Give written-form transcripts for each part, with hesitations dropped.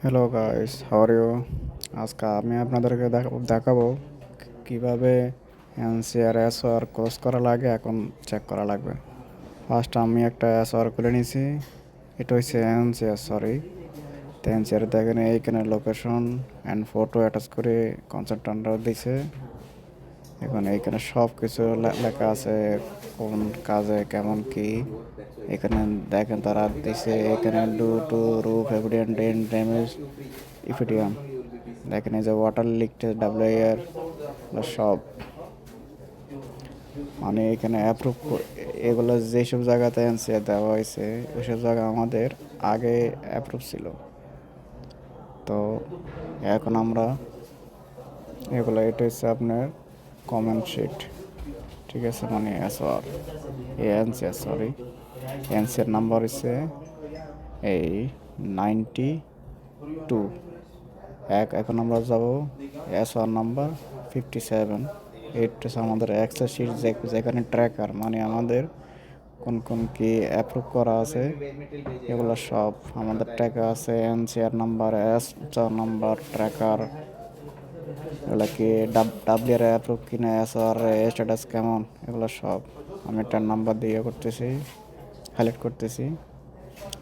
Hello guys, how are you? আজকে আমি আপনাদেরকে দেখাবো কিভাবে এনসিআর এসওআর ক্রস করা লাগে, এখন চেক করা লাগবে। ফার্স্ট আমি একটা এসওআর খুলে নিয়েছি। এটা হচ্ছে এনসিআর, সরি। তো এনসিআর দেখেন এইখানে লোকেশন অ্যান্ড ফটো অ্যাটাচ করে কনসালট্যান্টরা দিছে। এখন এইখানে সব কিছু লেখা আছে, কোন কাজে কেমন কি। এখানে দেখেন তারা দিছে এখানে due to roof evident and damage ইফিডিয়াম। দেখেন এই যে ওয়াটার লিক ডাব্লিউআর সব, মানে এখানে অ্যাপ্রুভ এগুলো যেসব জায়গাতে এনসিআর দেওয়া হয়েছে ওইসব জায়গা আমাদের আগে অ্যাপ্রুভ ছিল। তো এখন আমরা এগুলো, এটা হচ্ছে আপনার কমেন্ট শিট, ঠিক আছে, মানে SR NCR, sorry. NCR number হচ্ছে এই 92। এখন আমরা যাবো এসআর নাম্বার 57। এটা হচ্ছে আমাদের অ্যাক্সেস শিট, যেখানে ট্র্যাকার, মানে আমাদের কোন কোন কি অ্যাপ্রুভ করা আছে এগুলো সব আমাদের ট্র্যাকার আছে। NCR number, S number, tracker, এগুলো কি ডাব্লিউআর অ্যাপ্রুভ কিনা, এসআর স্ট্যাটাস কেমন, এগুলো সব আমি একটা নাম্বার দিয়ে করতেছি, হাইলাইট করতেছি।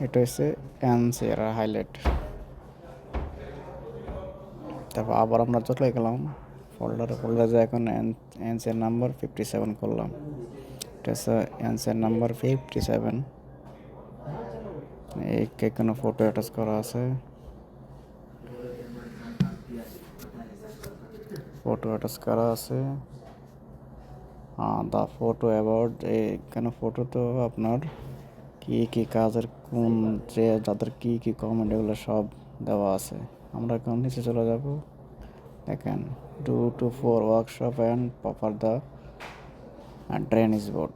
এটা হচ্ছে এনসিআর হাইলাইট। তারপর আবার আমরা চলে গেলাম ফোল্ডারে যে এখন এনসিআর নাম্বার 57 করলাম। এটা হচ্ছে এনসিআর নাম্বার 57। এই এখানে ফটো অ্যাটাচ করা আছে, ফটো অ্যাটাচ করা আছে। দ্য ফটো অ্যাবাউট, এখানে ফটো তো আপনার কী কী কাজের, কোন যে যাদের কী কী কমেন্ট, এগুলো সব দেওয়া আছে। আমরা এখন নিচে চলে যাব। দেখেন 2 to 4 workshop and proper the drainage board.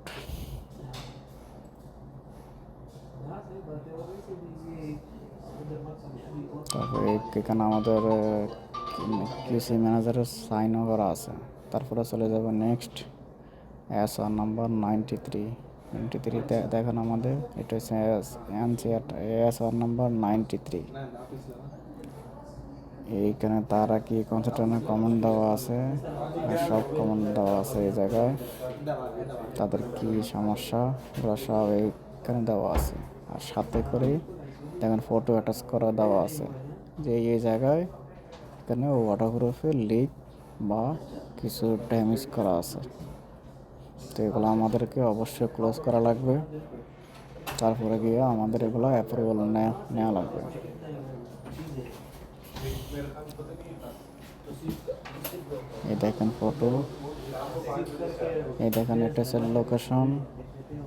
তারপরে এখানে আমাদের কিউসি ম্যানেজারের সাইনও করা আছে। তারপরে চলে যাব নেক্সট, এসআর নাম্বার 93। দেখেন আমাদের এটা হচ্ছে এনসিআর এসআর নাম্বার 93। এইখানে তারা কি কনসেন্ট্রেশনের কমেন্ট দেওয়া আছে, সব কমেন্ট দেওয়া আছে এই জায়গায়। তাদের কি সমস্যা এগুলো সব এইখানে দেওয়া আছে। আর সাথে করে দেখেন ফটো অ্যাটাচ করা দেওয়া আছে, যে এই জায়গায় এখানে ওয়াটারপ্রুফের লিক বা কিছু ড্যামেজ করা আছে। তো এগুলো আমাদেরকে অবশ্যই ক্লোজ করা লাগবে। তারপরে গিয়ে আমাদের এগুলো অ্যাপ্রুভাল নেওয়া লাগবে। এই দেখেন ফটো, এই দেখেন এটা হচ্ছে লোকেশন,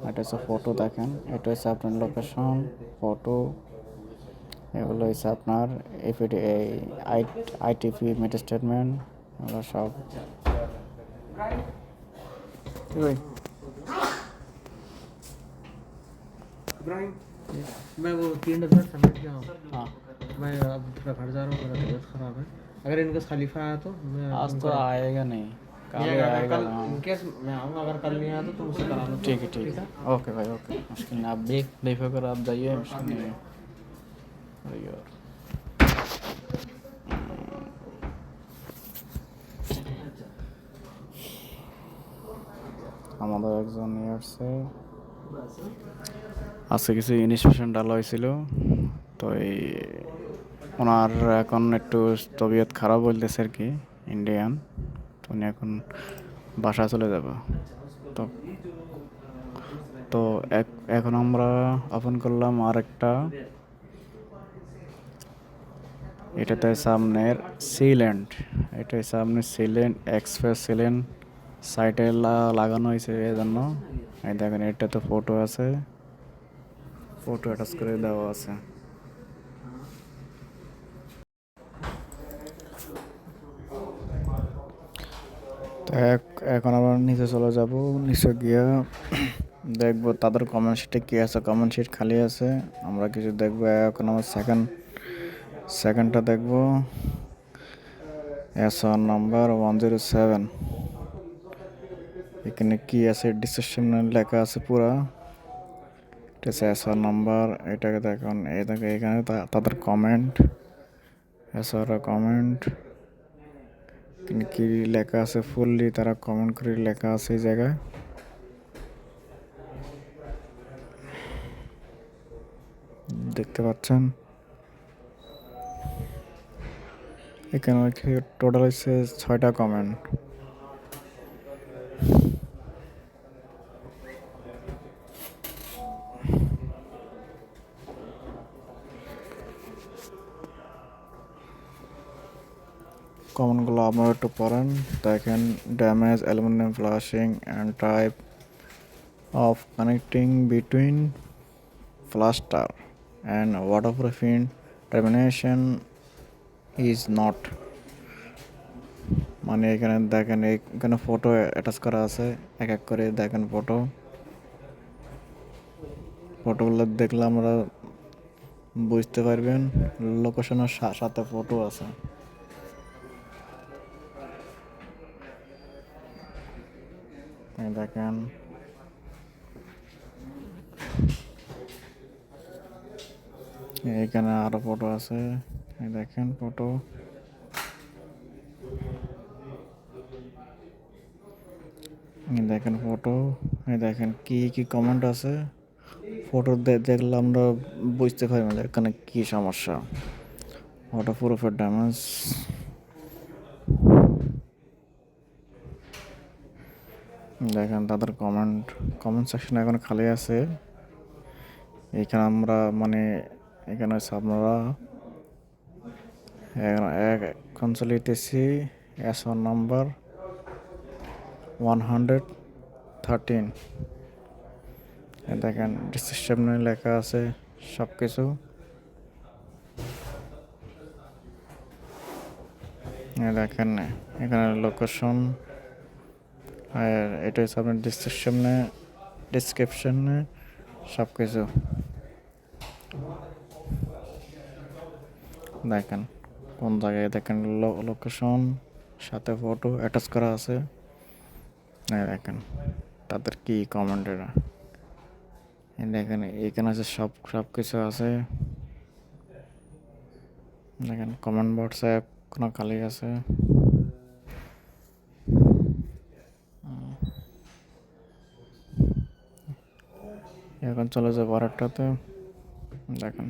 এটা হচ্ছে ফটো। দেখেন এটা হচ্ছে আপনার লোকেশন, ফটো। এগুলো হচ্ছে আপনার এফিডি, এই আইটিপি মেটা স্টেটমেন্ট, এগুলো সব। इब्राहिम, मैं वो 3 डॉक्यूमेंट सबमिट किया हूँ। हाँ, मैं अब थोड़ा घर जा रहा हूँ, मेरा तबीयत ख़राब है। अगर इनका खलीफा आया तो मैं आज तो आएगा नहीं, कल ही अगर आएगा। कल हाँ इनकेस मैं आऊँगा, अगर कल नहीं आया तो तुम उसे करा लो। ठीक है, ठीक है, ओके भाई, ओके, मुश्किल नहीं। आप बेफिक्र आप जाइए, मुश्किल नहीं है। अरे यार, আমাদের একজন আসছে, আজকে কিছু ইনস্পেকশন ডালা হয়েছিল। তো এই ওনার এখন একটু তবিয়ত খারাপ বলতেছে আর কি, ইন্ডিয়ান। তো উনি এখন বাসা চলে যাবে। তো তো এখন আমরা ওপেন করলাম আর একটা, এটাতে সামনের সিল্যান্ড, এটা সামনে সিল্যান্ড এক্সপ্রেস সিল্যান্ড সাইটে লাগানো হয়েছে এই জন্য। এই দেখেন এটাতে ফটো আছে, ফটো অ্যাটাচ করে দেওয়া আছে। তো এখন আমরা নিচে চলে যাব। নিচে গিয়ে দেখবো তাদের কমেন্ট শিটে কী আছে। কমেন্ট শিট খালি আছে, আমরা কিছু দেখবো। এখন আমার সেকেন্ডটা দেখবো, এসআর নাম্বার 107। এখানে কি আছে ডিসক্রিপশনে লেখা আছে পুরা। এটা হচ্ছে এসআর নাম্বার। এটাকে দেখুন, এই দেখো এখানে তাদের কমেন্ট, এছাড়া কমেন্ট কি লেখা আছে ফুললি তারা কমেন্ট করে লেখা আছে এই জায়গায়। দেখতে পাচ্ছেন এখানে টোটাল হচ্ছে 6টা কমেন্ট। কমেন্টগুলো আপনারা একটু পড়েন, দেখেন damage aluminium flashing and type of connecting between plaster and waterproofing termination is not. মানে এখানে দেখেন এখানে ফটো অ্যাটাচ করা আছে, এক এক করে দেখেন ফটোগুলো দেখলে আমরা বুঝতে পারবেন। লোকেশনের সাথে ফটো আছে। এই দেখেন এখানে আরো ফটো আছে, এই দেখেন ফটো। এই দেখেন ফটো, এই দেখেন কি কি কমেন্ট আছে। ফটো দেখলে আমরা বুঝতে পারি না এখানে কি সমস্যা। ওয়াটারপ্রুফের ড্যামেজ, দেখেন তাদের কমেন্ট সেকশন এখন খালি আছে। এখানে আমরা মানে এখানে হচ্ছে আপনারা এখন চলিতেছি S1 নাম্বার 113। দেখেন ডিসক্রিপশনে লেখা আছে সব কিছু। দেখেন এখানে লোকেশন, আর এটা হচ্ছে আপনার ডিসক্রিপশনে সব কিছু দেখেন কোন জায়গায়, দেখেন লোকেশন সাথে ফটো অ্যাটাচ করা আছে। দেখেন তাদের কি কমেন্ট এটা, দেখেন এখানে আছে সব কিছু আছে। দেখেন কমেন্ট হোয়াটসঅ্যাপ কোনো খালি আছে। এখন চলে যাবো আরেকটাতে, দেখেন